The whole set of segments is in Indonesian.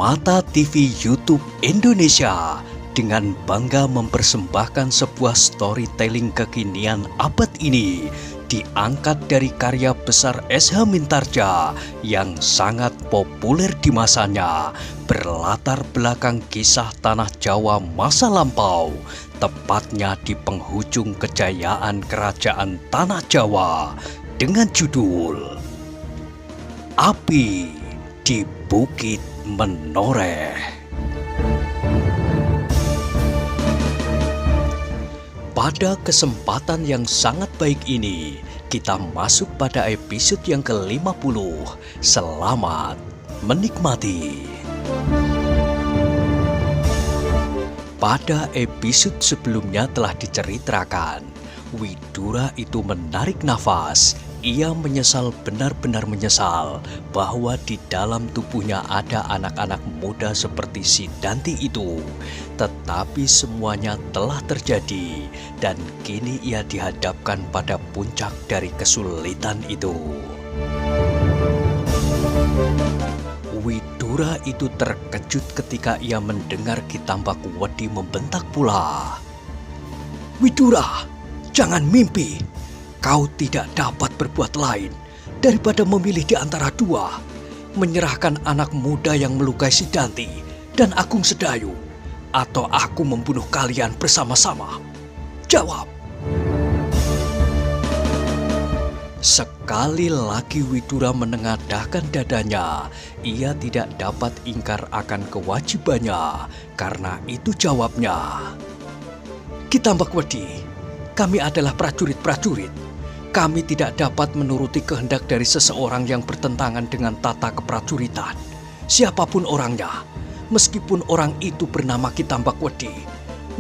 Mata TV YouTube Indonesia dengan bangga mempersembahkan sebuah storytelling kekinian abad ini diangkat dari karya besar S.H. Mintarja yang sangat populer di masanya, berlatar belakang kisah tanah Jawa masa lampau, tepatnya di penghujung kejayaan kerajaan tanah Jawa dengan judul Api di Bukit Menoreh. Pada kesempatan yang sangat baik ini, kita masuk pada episode yang ke-50. Selamat menikmati. Pada episode sebelumnya telah diceritakan, Widura itu menarik nafas. Ia menyesal, benar-benar menyesal bahwa di dalam tubuhnya ada anak-anak muda seperti si Danti itu. Tetapi semuanya telah terjadi dan kini ia dihadapkan pada puncak dari kesulitan itu. Widura itu terkejut ketika ia mendengar Ki Tambak Wedi membentak pula. "Widura, jangan mimpi. Kau tidak dapat berbuat lain daripada memilih di antara dua, menyerahkan anak muda yang melukai si Danti dan Agung Sedayu, atau aku membunuh kalian bersama-sama. Jawab!" Sekali lagi Widura menengadahkan dadanya. Ia tidak dapat ingkar akan kewajibannya. Karena itu jawabnya, "Ki Tambak Wedi, kami adalah prajurit-prajurit. Kami tidak dapat menuruti kehendak dari seseorang yang bertentangan dengan tata keprajuritan. Siapapun orangnya, meskipun orang itu bernama Ki Tambak Wedi,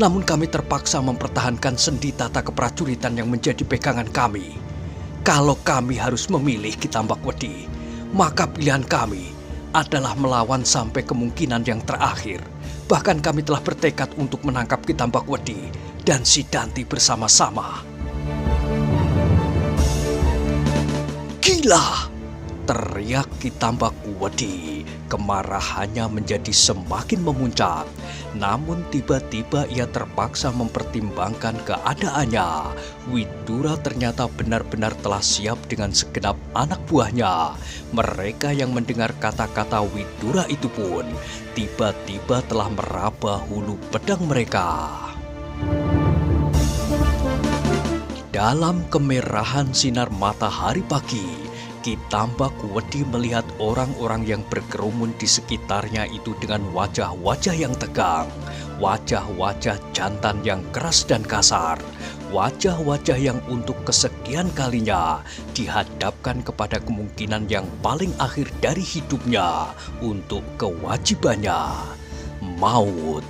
namun kami terpaksa mempertahankan sendi tata keprajuritan yang menjadi pegangan kami. Kalau kami harus memilih Ki Tambak Wedi, maka pilihan kami adalah melawan sampai kemungkinan yang terakhir. Bahkan kami telah bertekad untuk menangkap Ki Tambak Wedi dan si Danti bersama-sama." "Gila!" teriak Ki Tambak Wedi. Kemarahannya menjadi semakin memuncak. Namun tiba-tiba ia terpaksa mempertimbangkan keadaannya. Widura ternyata benar-benar telah siap dengan segenap anak buahnya. Mereka yang mendengar kata-kata Widura itu pun tiba-tiba telah meraba hulu pedang mereka. Dalam kemerahan sinar matahari pagi, Ki Tambak Wedi melihat orang-orang yang berkerumun di sekitarnya itu dengan wajah-wajah yang tegang, wajah-wajah jantan yang keras dan kasar, wajah-wajah yang untuk kesekian kalinya dihadapkan kepada kemungkinan yang paling akhir dari hidupnya untuk kewajibannya, maut.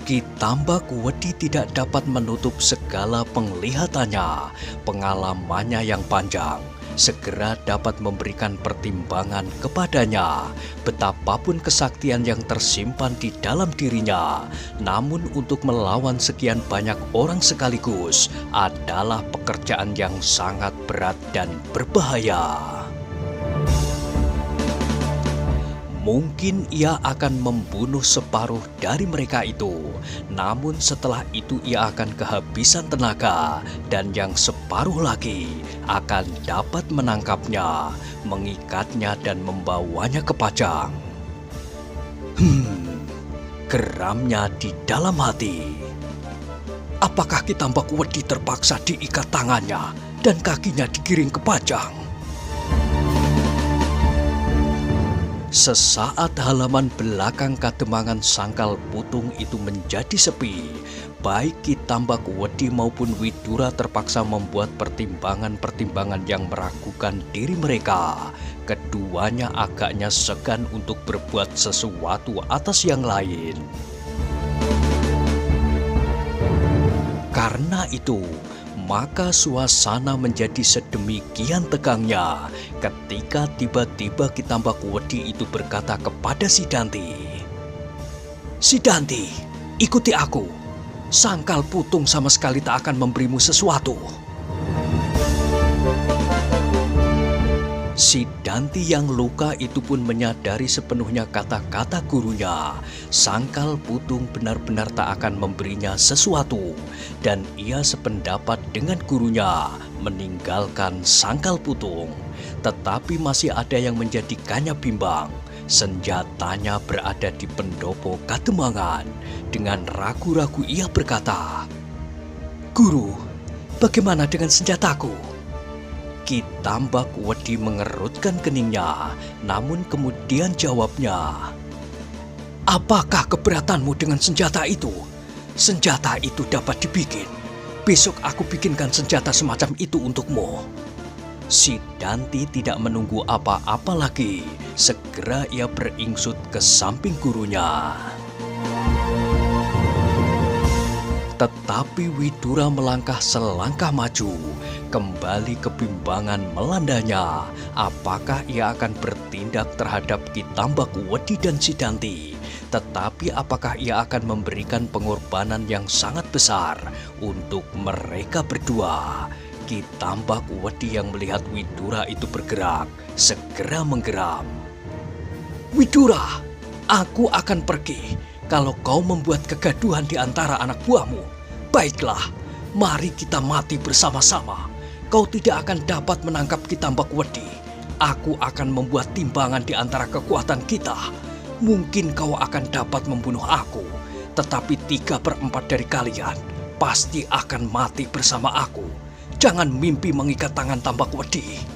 Ki Tambak Wedi tidak dapat menutup segala penglihatannya. Pengalamannya yang panjang segera dapat memberikan pertimbangan kepadanya. Betapapun kesaktian yang tersimpan di dalam dirinya, namun untuk melawan sekian banyak orang sekaligus adalah pekerjaan yang sangat berat dan berbahaya. Mungkin ia akan membunuh separuh dari mereka itu, namun setelah itu ia akan kehabisan tenaga, dan yang separuh lagi akan dapat menangkapnya, mengikatnya dan membawanya ke Pajang. Geramnya di dalam hati. Apakah Ki Tambak Wedi terpaksa diikat tangannya dan kakinya digiring ke Pajang? Sesaat halaman belakang Kademangan Sangkal Putung itu menjadi sepi. Baik Ki Tambak Wedi maupun Widura terpaksa membuat pertimbangan-pertimbangan yang meragukan diri mereka. Keduanya agaknya segan untuk berbuat sesuatu atas yang lain. Karena itu, maka suasana menjadi sedemikian tegangnya ketika tiba-tiba Ki Tambak Wedi itu berkata kepada si Danti, "Si Danti, ikuti aku. Sangkal Putung sama sekali tak akan memberimu sesuatu." Si Danti yang luka itu pun menyadari sepenuhnya kata-kata gurunya. Sangkal Putung benar-benar tak akan memberinya sesuatu. Dan ia sependapat dengan gurunya meninggalkan Sangkal Putung. Tetapi masih ada yang menjadikannya bimbang. Senjatanya berada di pendopo Kademangan. Dengan ragu-ragu ia berkata, "Guru, bagaimana dengan senjataku?" Ki Tambak Wedi mengerutkan keningnya, namun kemudian jawabnya, "Apakah keberatanmu dengan senjata itu? Senjata itu dapat dibikin. Besok aku bikinkan senjata semacam itu untukmu." Si Danti tidak menunggu apa-apa lagi. Segera ia beringsut ke samping gurunya. Tetapi Widura melangkah selangkah maju. Kembali kebimbangan melandanya. Apakah ia akan bertindak terhadap Ki Tambak Wedi dan si Danti? Tetapi apakah ia akan memberikan pengorbanan yang sangat besar untuk mereka berdua? Ki Tambak Wedi yang melihat Widura itu bergerak, segera menggeram. "Widura, aku akan pergi. Kalau kau membuat kegaduhan di antara anak buahmu, baiklah, mari kita mati bersama-sama. Kau tidak akan dapat menangkap Ki Tambak Wedi. Aku akan membuat timbangan di antara kekuatan kita. Mungkin kau akan dapat membunuh aku, tetapi 3/4 dari kalian pasti akan mati bersama aku. Jangan mimpi mengikat tangan Tambak Wedi."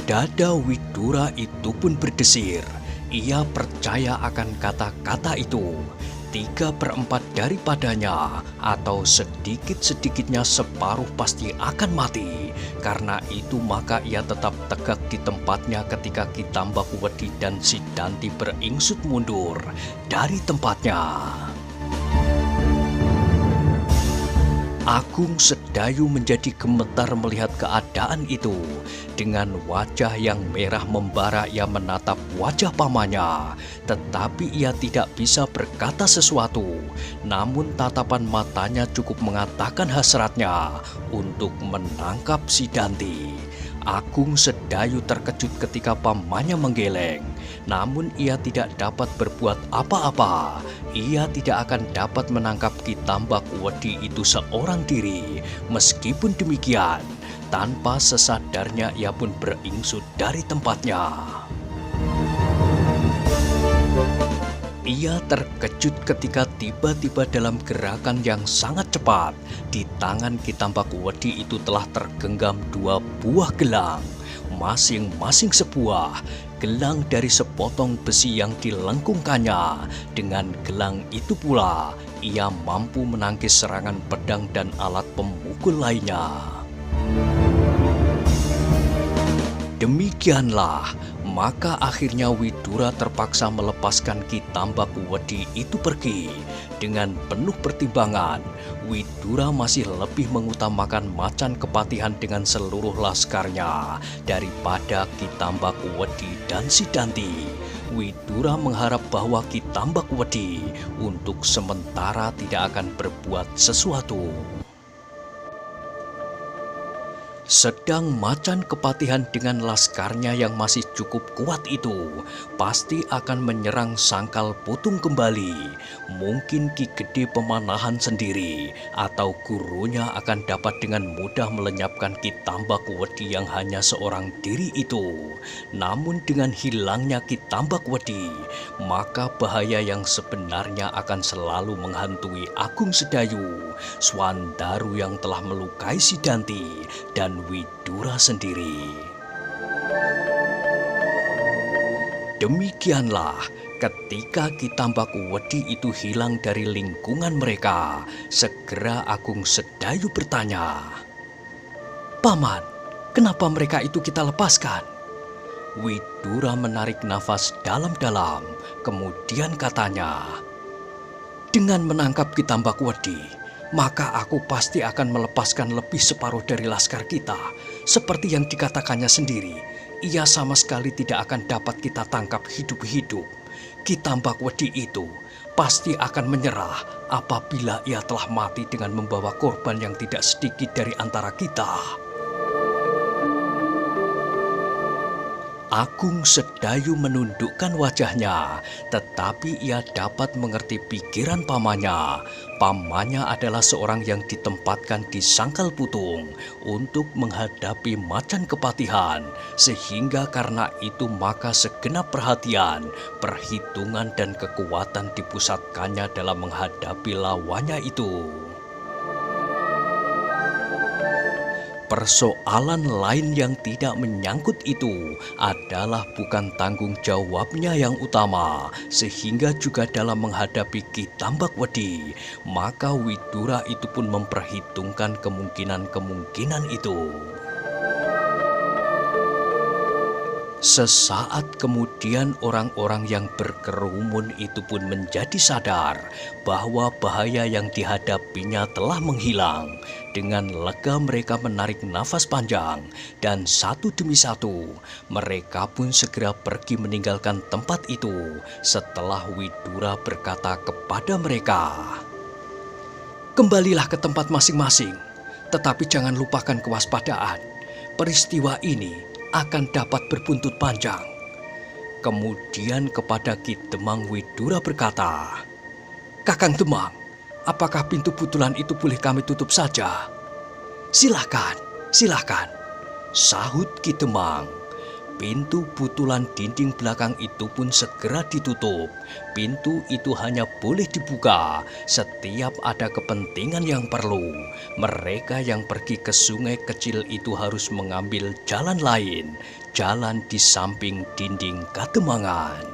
Dada Widura itu pun berdesir. Ia percaya akan kata-kata itu. 3/4 daripadanya atau sedikit-sedikitnya separuh pasti akan mati. Karena itu maka ia tetap tegak di tempatnya ketika Ki Tambak Wedi dan si Danti beringsut mundur dari tempatnya. Agung Sedayu menjadi gemetar melihat keadaan itu. Dengan wajah yang merah membara ia menatap wajah pamannya. Tetapi ia tidak bisa berkata sesuatu. Namun tatapan matanya cukup mengatakan hasratnya untuk menangkap si Danti. Agung Sedayu terkejut ketika pamannya menggeleng. Namun ia tidak dapat berbuat apa-apa. Ia tidak akan dapat menangkap Ki Tambak Wedi itu seorang diri. Meskipun demikian, tanpa sesadarnya ia pun beringsut dari tempatnya. Ia terkejut ketika tiba-tiba dalam gerakan yang sangat cepat, di tangan Ki Tambak Wedi itu telah tergenggam 2 buah gelang, masing-masing sebuah. Gelang dari sepotong besi yang dilengkungkannya. Dengan gelang itu pula, ia mampu menangkis serangan pedang dan alat pemukul lainnya. Demikianlah, maka akhirnya Widura terpaksa melepaskan Ki Tambak Wedi itu pergi. Dengan penuh pertimbangan, Widura masih lebih mengutamakan Macan Kepatihan dengan seluruh laskarnya daripada Ki Tambak Wedi dan si Danti. Widura mengharap bahwa Ki Tambak Wedi untuk sementara tidak akan berbuat sesuatu. Sedang Macan Kepatihan dengan laskarnya yang masih cukup kuat itu pasti akan menyerang Sangkal Putung kembali. Mungkin Ki Gede Pemanahan sendiri atau gurunya akan dapat dengan mudah melenyapkan Ki Tambak Wedi yang hanya seorang diri itu. Namun dengan hilangnya Ki Tambak Wedi, maka bahaya yang sebenarnya akan selalu menghantui Agung Sedayu, Swandaru yang telah melukai si Danti, dan Widura sendiri. Demikianlah ketika Ki Tambak Wedi itu hilang dari lingkungan mereka, segera Agung Sedayu bertanya, "Paman, kenapa mereka itu kita lepaskan?" Widura menarik nafas dalam-dalam, kemudian katanya, "Dengan menangkap Ki Tambak Wedi, maka aku pasti akan melepaskan lebih separuh dari laskar kita. Seperti yang dikatakannya sendiri, ia sama sekali tidak akan dapat kita tangkap hidup-hidup. Ki Tambak Wedi itu pasti akan menyerah apabila ia telah mati dengan membawa korban yang tidak sedikit dari antara kita." Agung Sedayu menundukkan wajahnya, tetapi ia dapat mengerti pikiran pamannya. Pamannya adalah seorang yang ditempatkan di Sangkal Putung untuk menghadapi macan kepatihan, sehingga karena itu maka segenap perhatian, perhitungan dan kekuatan dipusatkannya dalam menghadapi lawannya itu. Persoalan lain yang tidak menyangkut itu adalah bukan tanggung jawabnya yang utama, sehingga juga dalam menghadapi Ki Tambakwedi, maka Widura itu pun memperhitungkan kemungkinan-kemungkinan itu. Sesaat kemudian orang-orang yang berkerumun itu pun menjadi sadar bahwa bahaya yang dihadapinya telah menghilang. Dengan lega mereka menarik nafas panjang dan satu demi satu mereka pun segera pergi meninggalkan tempat itu setelah Widura berkata kepada mereka, "Kembalilah ke tempat masing-masing, tetapi jangan lupakan kewaspadaan. Peristiwa ini akan dapat berbuntut panjang." Kemudian kepada Ki Demang Widura berkata, "Kakang Demang, apakah pintu butulan itu boleh kami tutup saja?" "Silakan, silakan," sahut Ki Demang. Pintu butulan dinding belakang itu pun segera ditutup. Pintu itu hanya boleh dibuka setiap ada kepentingan yang perlu. Mereka yang pergi ke sungai kecil itu harus mengambil jalan lain, jalan di samping dinding Kademangan.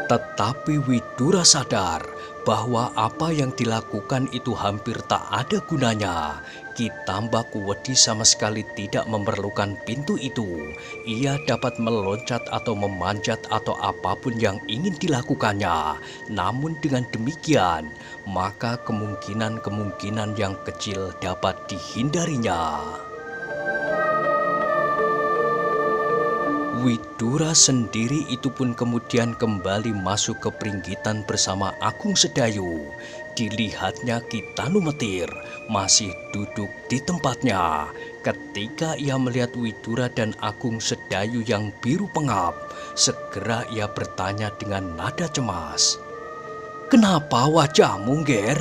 Tetapi Widura sadar bahwa apa yang dilakukan itu hampir tak ada gunanya. Ki Tambakwedi sama sekali tidak memerlukan pintu itu. Ia dapat meloncat atau memanjat atau apapun yang ingin dilakukannya. Namun dengan demikian, maka kemungkinan-kemungkinan yang kecil dapat dihindarinya. Widura sendiri itu pun kemudian kembali masuk ke Pringgitan bersama Agung Sedayu. Dilihatnya Ki Tanumetir masih duduk di tempatnya. Ketika ia melihat Widura dan Agung Sedayu yang biru pengap, segera ia bertanya dengan nada cemas, "Kenapa wajahmu, Ger?"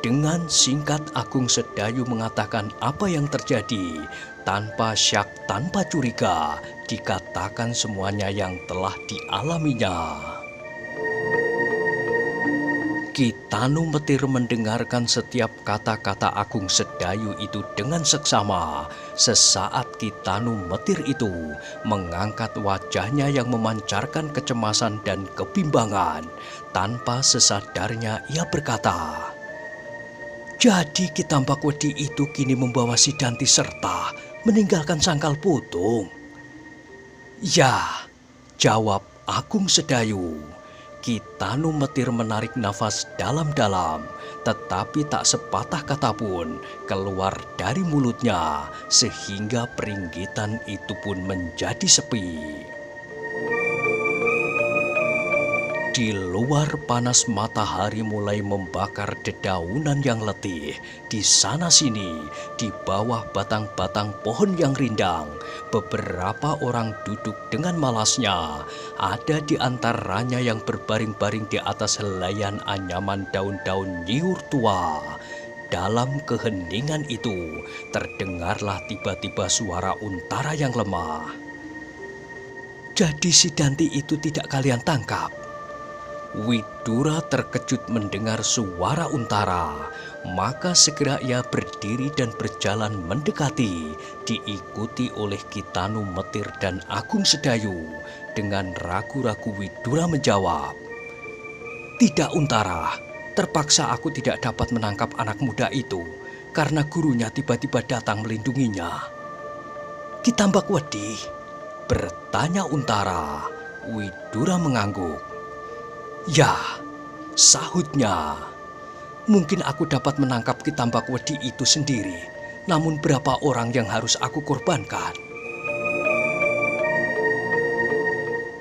Dengan singkat Agung Sedayu mengatakan apa yang terjadi. Tanpa syak, tanpa curiga, dikatakan semuanya yang telah dialaminya. Ki Tanumetir mendengarkan setiap kata-kata Agung Sedayu itu dengan seksama. Sesaat Ki Tanumetir itu mengangkat wajahnya yang memancarkan kecemasan dan kebimbangan. Tanpa sesadarnya ia berkata, "Jadi Ki Tambakwedi itu kini membawa si Danti serta meninggalkan Sangkal Putung?" "Ya," jawab Agung Sedayu. Ki Tanumetir menarik nafas dalam-dalam, tetapi tak sepatah kata pun keluar dari mulutnya, sehingga Pringgitan itu pun menjadi sepi. Di luar panas matahari mulai membakar dedaunan yang letih. Di sana-sini, di bawah batang-batang pohon yang rindang, beberapa orang duduk dengan malasnya. Ada di antaranya yang berbaring-baring di atas helaian anyaman daun-daun nyiur tua. Dalam keheningan itu, terdengarlah tiba-tiba suara untara yang lemah. "Jadi si Danti itu tidak kalian tangkap?" Widura terkejut mendengar suara untara, maka segera ia berdiri dan berjalan mendekati, diikuti oleh Ki Tanumetir dan Agung Sedayu. Dengan ragu-ragu Widura menjawab, "Tidak Untara, terpaksa aku tidak dapat menangkap anak muda itu, karena gurunya tiba-tiba datang melindunginya." "Ki Tambakwedi?" bertanya Untara. Widura mengangguk. "Ya," sahutnya. "Mungkin aku dapat menangkap Ki Tambakwedi itu sendiri, namun berapa orang yang harus aku korbankan?"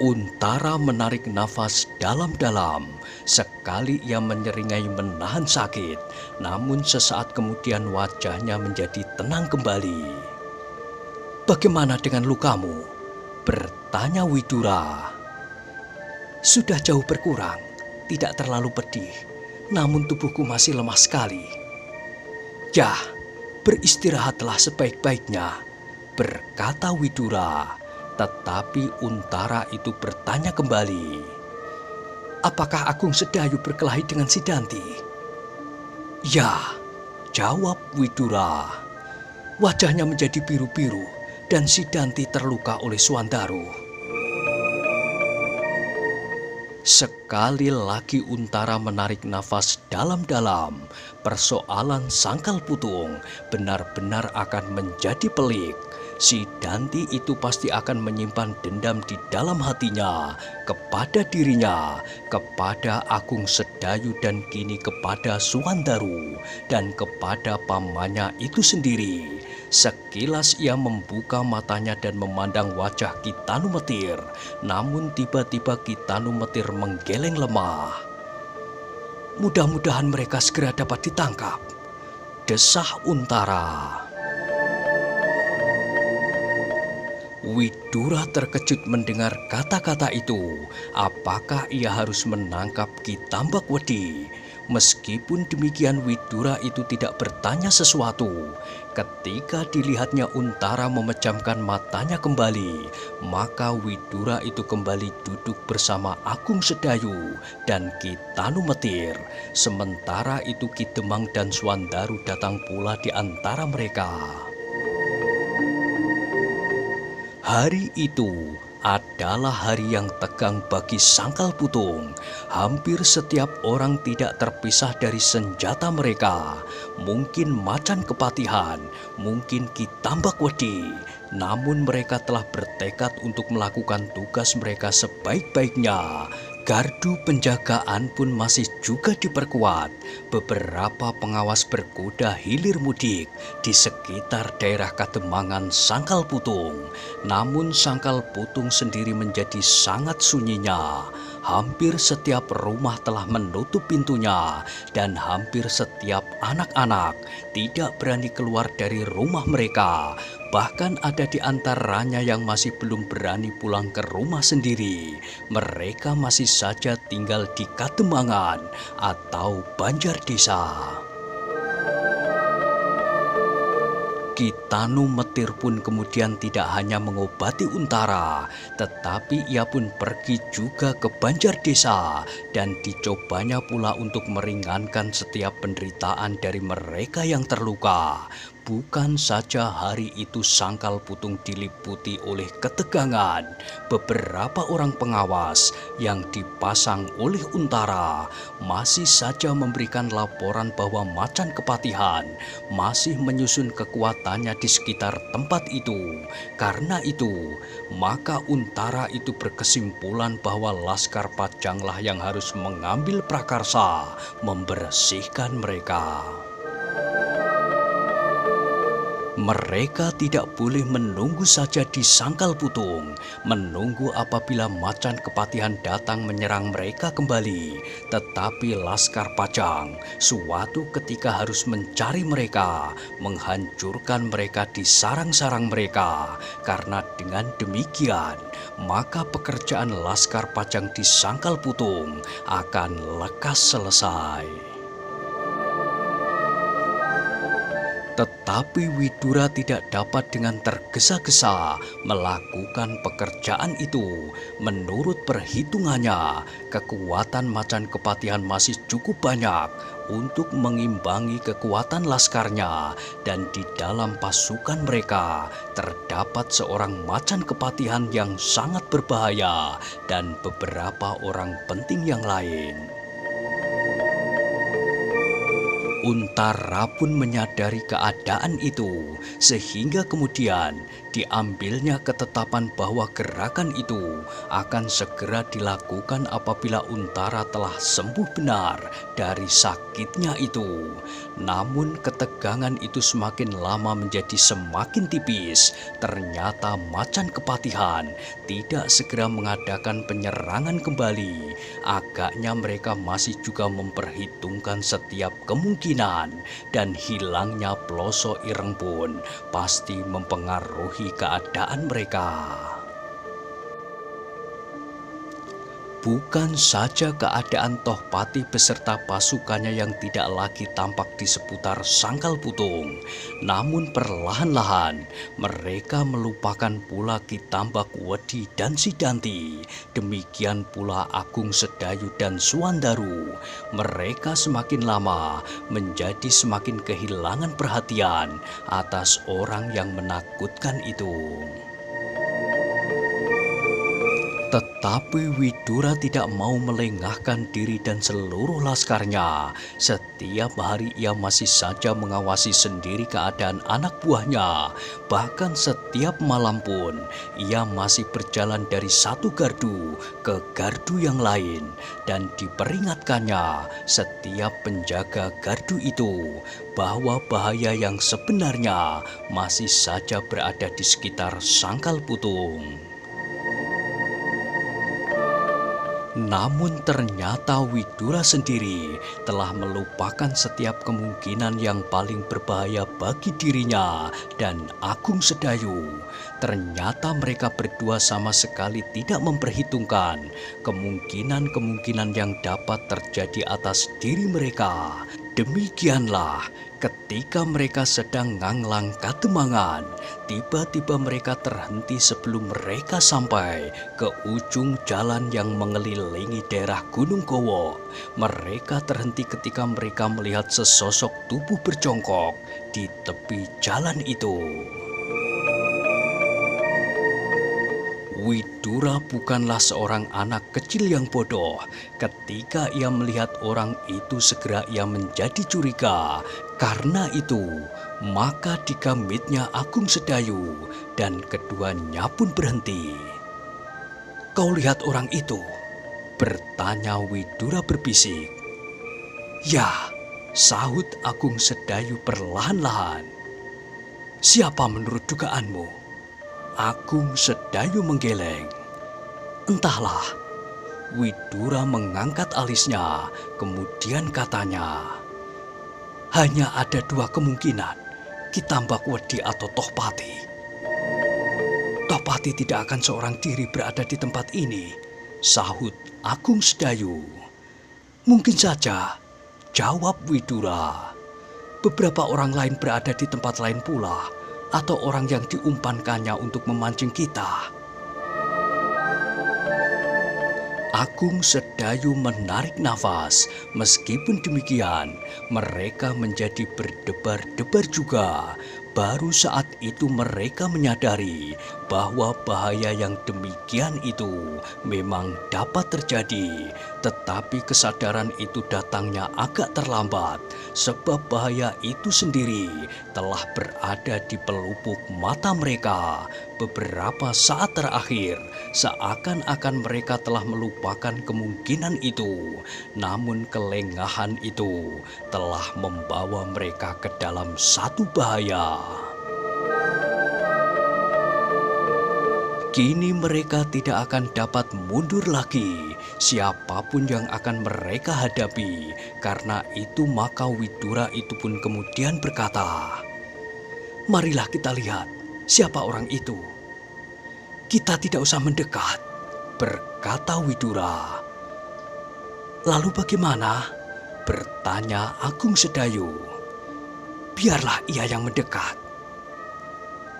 Untara menarik nafas dalam-dalam. Sekali ia menyeringai menahan sakit, namun sesaat kemudian wajahnya menjadi tenang kembali. "Bagaimana dengan lukamu?" bertanya Widura. "Sudah jauh berkurang, tidak terlalu pedih, namun tubuhku masih lemah sekali." "Ya, beristirahatlah sebaik-baiknya," berkata Widura. Tetapi Untara itu bertanya kembali, "Apakah Agung Sedayu berkelahi dengan Sidanti?" "Ya," jawab Widura. Wajahnya menjadi biru-biru dan Sidanti terluka oleh Suwandaru. Sekali lagi Untara menarik nafas dalam-dalam. Persoalan Sangkal Putung benar-benar akan menjadi pelik. Si Danti itu pasti akan menyimpan dendam di dalam hatinya kepada dirinya, kepada Agung Sedayu, dan kini kepada Suwandaru, dan kepada pamannya itu sendiri. Sekilas ia membuka matanya dan memandang wajah Ki Tanumetir, namun tiba-tiba Ki Tanumetir menggeleng lemah. "Mudah-mudahan mereka segera dapat ditangkap," desah Untara. Widura terkejut mendengar kata-kata itu. Apakah ia harus menangkap Ki Tambakwedi? Meskipun demikian, Widura itu tidak bertanya sesuatu. Ketika dilihatnya Untara memejamkan matanya kembali, maka Widura itu kembali duduk bersama Agung Sedayu dan Ki Tanumetir. Sementara itu Ki Demang dan Suwandaru datang pula di antara mereka. Hari itu adalah hari yang tegang bagi Sangkal Putung. Hampir setiap orang tidak terpisah dari senjata mereka. Mungkin Macan Kepatihan, mungkin Ki Tambakwedi. Namun mereka telah bertekad untuk melakukan tugas mereka sebaik-baiknya. Gardu penjagaan pun masih juga diperkuat. Beberapa pengawas berkuda hilir mudik di sekitar daerah Kademangan Sangkal Putung. Namun Sangkal Putung sendiri menjadi sangat sunyinya. Hampir setiap rumah telah menutup pintunya dan hampir setiap anak-anak tidak berani keluar dari rumah mereka. Bahkan ada di antaranya yang masih belum berani pulang ke rumah sendiri. Mereka masih saja tinggal di Kademangan atau Banjar Desa. Ki Tanumetir pun kemudian tidak hanya mengobati Untara, tetapi ia pun pergi juga ke Banjar Desa dan dicobanya pula untuk meringankan setiap penderitaan dari mereka yang terluka. Bukan saja hari itu Sangkal Putung diliputi oleh ketegangan. Beberapa orang pengawas yang dipasang oleh Untara masih saja memberikan laporan bahwa Macan Kepatihan masih menyusun kekuatannya di sekitar tempat itu. Karena itu, maka Untara itu berkesimpulan bahwa Laskar Pajanglah yang harus mengambil prakarsa membersihkan mereka. Mereka tidak boleh menunggu saja di Sangkal Putung, menunggu apabila Macan Kepatihan datang menyerang mereka kembali. Tetapi Laskar Pajang suatu ketika harus mencari mereka, menghancurkan mereka di sarang-sarang mereka. Karena dengan demikian, maka pekerjaan Laskar Pajang di Sangkal Putung akan lekas selesai. Tetapi Widura tidak dapat dengan tergesa-gesa melakukan pekerjaan itu. Menurut perhitungannya, kekuatan Macan Kepatihan masih cukup banyak untuk mengimbangi kekuatan laskarnya. Dan di dalam pasukan mereka terdapat seorang Macan Kepatihan yang sangat berbahaya dan beberapa orang penting yang lain. Untara pun menyadari keadaan itu, sehingga kemudian diambilnya ketetapan bahwa gerakan itu akan segera dilakukan apabila Untara telah sembuh benar dari sakitnya itu. Namun ketegangan itu semakin lama menjadi semakin tipis. Ternyata Macan Kepatihan tidak segera mengadakan penyerangan kembali. Agaknya mereka masih juga memperhitungkan setiap kemungkinan kebatinan, dan hilangnya pelosok ireng pun pasti mempengaruhi keadaan mereka. Bukan saja keadaan Tohpati beserta pasukannya yang tidak lagi tampak di seputar Sangkal Putung, namun perlahan-lahan mereka melupakan pula Ki Tambak Wedi dan Sidanti. Demikian pula Agung Sedayu dan Suwandaru. Mereka semakin lama menjadi semakin kehilangan perhatian atas orang yang menakutkan itu. Tetapi Widura tidak mau melengahkan diri dan seluruh laskarnya. Setiap hari ia masih saja mengawasi sendiri keadaan anak buahnya. Bahkan setiap malam pun ia masih berjalan dari satu gardu ke gardu yang lain. Dan diperingatkannya setiap penjaga gardu itu bahwa bahaya yang sebenarnya masih saja berada di sekitar Sangkal Putung. Namun ternyata Widura sendiri telah melupakan setiap kemungkinan yang paling berbahaya bagi dirinya dan Agung Sedayu. Ternyata mereka berdua sama sekali tidak memperhitungkan kemungkinan-kemungkinan yang dapat terjadi atas diri mereka. Demikianlah ketika mereka sedang nganglang katemangan, tiba-tiba mereka terhenti sebelum mereka sampai ke ujung jalan yang mengelilingi daerah Gunung Gowo. Mereka terhenti ketika mereka melihat sesosok tubuh berjongkok di tepi jalan itu. Widura bukanlah seorang anak kecil yang bodoh. Ketika ia melihat orang itu, segera ia menjadi curiga. Karena itu, maka digamitnya Agung Sedayu dan keduanya pun berhenti. "Kau lihat orang itu?" bertanya Widura berbisik. "Ya," sahut Agung Sedayu perlahan-lahan. "Siapa menurut dugaanmu?" Agung Sedayu menggeleng. "Entahlah." Widura mengangkat alisnya, kemudian katanya, "Hanya ada dua kemungkinan, Ki Tambak Wedi atau Tohpati." "Tohpati tidak akan seorang diri berada di tempat ini," sahut Agung Sedayu. "Mungkin saja," jawab Widura. "Beberapa orang lain berada di tempat lain pula, atau orang yang diumpankannya untuk memancing kita." Agung Sedayu menarik nafas. Meskipun demikian, mereka menjadi berdebar-debar juga. Baru saat itu mereka menyadari bahwa bahaya yang demikian itu memang dapat terjadi. Tetapi kesadaran itu datangnya agak terlambat, sebab bahaya itu sendiri telah berada di pelupuk mata mereka. Beberapa saat terakhir, seakan-akan mereka telah melupakan kemungkinan itu. Namun kelengahan itu telah membawa mereka ke dalam satu bahaya. Kini mereka tidak akan dapat mundur lagi. Siapapun yang akan mereka hadapi. Karena itu maka Widura itu pun kemudian berkata, "Marilah kita lihat siapa orang itu." "Kita tidak usah mendekat," berkata Widura. "Lalu bagaimana?" bertanya Agung Sedayu. "Biarlah ia yang mendekat."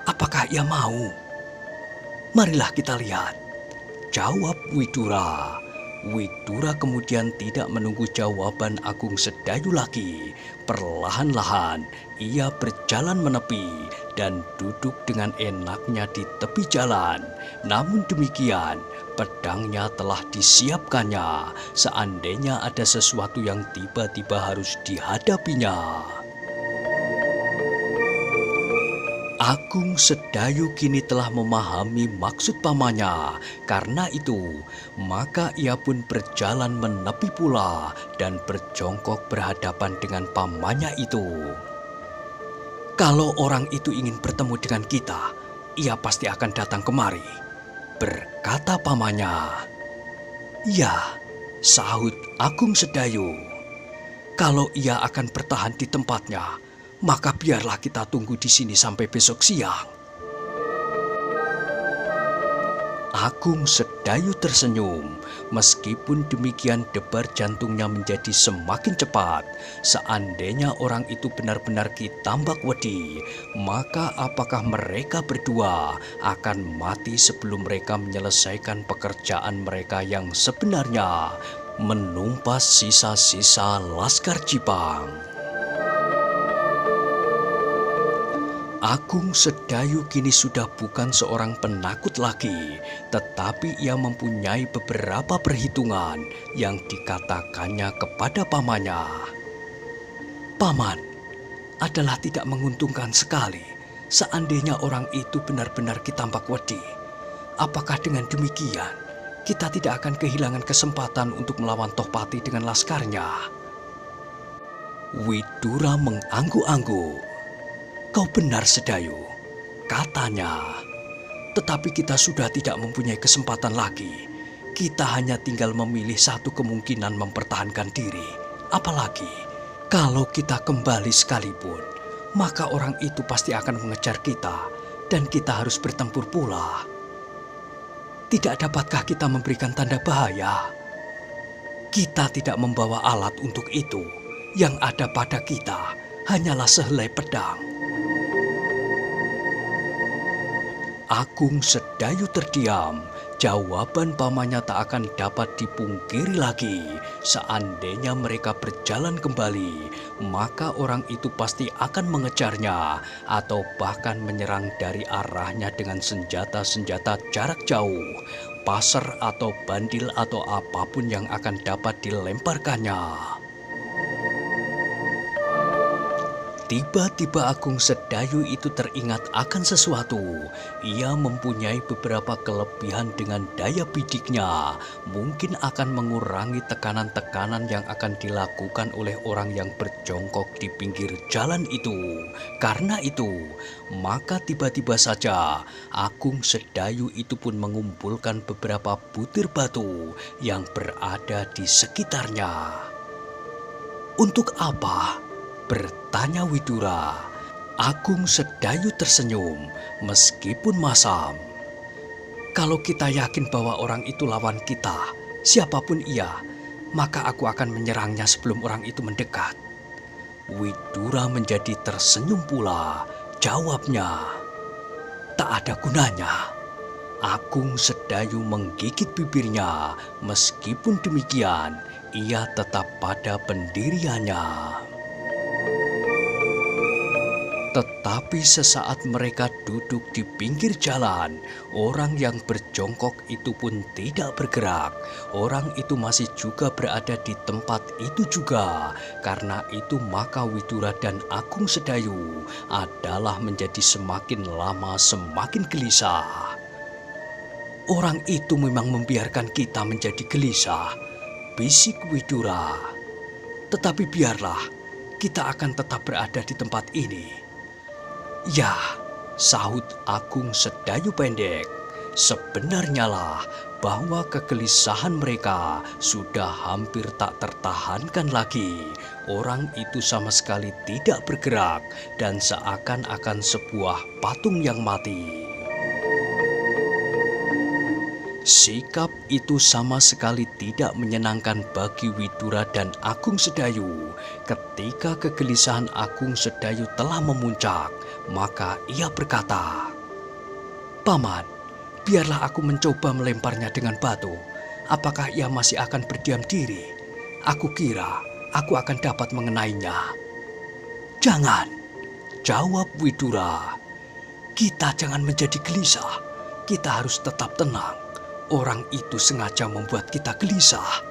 "Apakah ia mau?" "Marilah kita lihat," jawab Widura. Widura kemudian tidak menunggu jawaban Agung Sedayu lagi. Perlahan-lahan ia berjalan menepi dan duduk dengan enaknya di tepi jalan. Namun demikian, pedangnya telah disiapkannya seandainya ada sesuatu yang tiba-tiba harus dihadapinya. Agung Sedayu kini telah memahami maksud pamannya. Karena itu, maka ia pun berjalan menepi pula dan berjongkok berhadapan dengan pamannya itu. "Kalau orang itu ingin bertemu dengan kita, ia pasti akan datang kemari," berkata pamannya. "Ya," sahut Agung Sedayu. Kalau ia akan bertahan di tempatnya, maka biarlah kita tunggu di sini sampai besok siang. Agung Sedayu tersenyum. Meskipun demikian debar jantungnya menjadi semakin cepat. Seandainya orang itu benar-benar Ki Tambak Wedi, maka apakah mereka berdua akan mati sebelum mereka menyelesaikan pekerjaan mereka yang sebenarnya, menumpas sisa-sisa Laskar Jipang. Agung Sedayu kini sudah bukan seorang penakut lagi, tetapi ia mempunyai beberapa perhitungan yang dikatakannya kepada pamannya. Paman, adalah tidak menguntungkan sekali seandainya orang itu benar-benar Ki Tambak Wedi. Apakah dengan demikian kita tidak akan kehilangan kesempatan untuk melawan Tohpati dengan laskarnya? Widura mengangguk-angguk. Kau benar, Sedayu, katanya. Tetapi kita sudah tidak mempunyai kesempatan lagi. Kita hanya tinggal memilih satu kemungkinan mempertahankan diri. Apalagi kalau kita kembali sekalipun, maka orang itu pasti akan mengejar kita dan kita harus bertempur pula. Tidak dapatkah kita memberikan tanda bahaya? Kita tidak membawa alat untuk itu. Yang ada pada kita hanyalah sehelai pedang. Agung Sedayu terdiam. Jawaban pamannya tak akan dapat dipungkiri lagi. Seandainya mereka berjalan kembali, maka orang itu pasti akan mengejarnya atau bahkan menyerang dari arahnya dengan senjata-senjata jarak jauh, pasar atau bandil atau apapun yang akan dapat dilemparkannya. Tiba-tiba Agung Sedayu itu teringat akan sesuatu. Ia mempunyai beberapa kelebihan dengan daya bidiknya. Mungkin akan mengurangi tekanan-tekanan yang akan dilakukan oleh orang yang berjongkok di pinggir jalan itu. Karena itu, maka tiba-tiba saja Agung Sedayu itu pun mengumpulkan beberapa butir batu yang berada di sekitarnya. Untuk apa? Bertanya Widura. Agung Sedayu tersenyum meskipun masam. Kalau kita yakin bahwa orang itu lawan kita, siapapun ia, maka aku akan menyerangnya sebelum orang itu mendekat. Widura menjadi tersenyum pula. Jawabnya, tak ada gunanya. Agung Sedayu menggigit bibirnya. Meskipun demikian, ia tetap pada pendiriannya. Tetapi sesaat mereka duduk di pinggir jalan, orang yang berjongkok itu pun tidak bergerak. Orang itu masih juga berada di tempat itu juga. Karena itu maka Widura dan Agung Sedayu adalah menjadi semakin lama semakin gelisah. Orang itu memang membiarkan kita menjadi gelisah, bisik Widura. Tetapi biarlah, kita akan tetap berada di tempat ini. Ya, sahut Agung Sedayu pendek. Sebenarnya lah bahwa kegelisahan mereka sudah hampir tak tertahankan lagi. Orang itu sama sekali tidak bergerak dan seakan-akan sebuah patung yang mati. Sikap itu sama sekali tidak menyenangkan bagi Widura dan Agung Sedayu. Ketika kegelisahan Agung Sedayu telah memuncak, maka ia berkata, "Paman, biarlah aku mencoba melemparnya dengan batu. Apakah ia masih akan berdiam diri? Aku kira aku akan dapat mengenainya." "Jangan," jawab Widura. "Kita jangan menjadi gelisah. Kita harus tetap tenang. Orang itu sengaja membuat kita gelisah."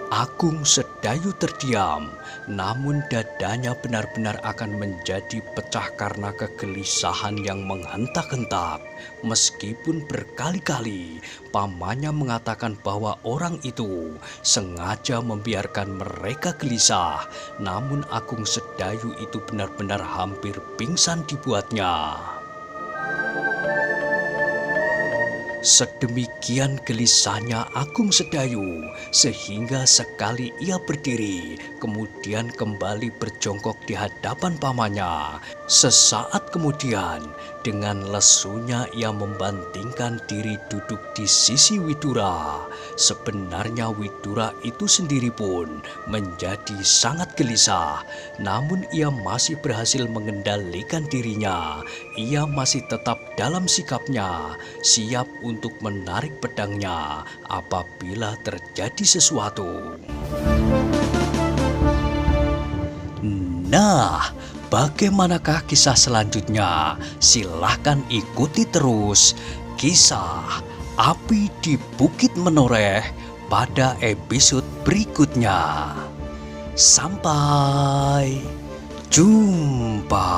Agung Sedayu terdiam, namun dadanya benar-benar akan menjadi pecah karena kegelisahan yang menghentak-hentak. Meskipun berkali-kali pamannya mengatakan bahwa orang itu sengaja membiarkan mereka gelisah, namun Agung Sedayu itu benar-benar hampir pingsan dibuatnya. Sedemikian gelisahnya Agung Sedayu, sehingga sekali ia berdiri, kemudian kembali berjongkok di hadapan pamannya. Sesaat kemudian, dengan lesunya ia membantingkan diri duduk di sisi Widura. Sebenarnya Widura itu sendiri pun menjadi sangat gelisah, namun ia masih berhasil mengendalikan dirinya. Ia masih tetap dalam sikapnya, siap untuk menarik pedangnya apabila terjadi sesuatu. Nah, bagaimanakah kisah selanjutnya? Silahkan ikuti terus kisah Api di Bukit Menoreh pada episode berikutnya. Sampai jumpa.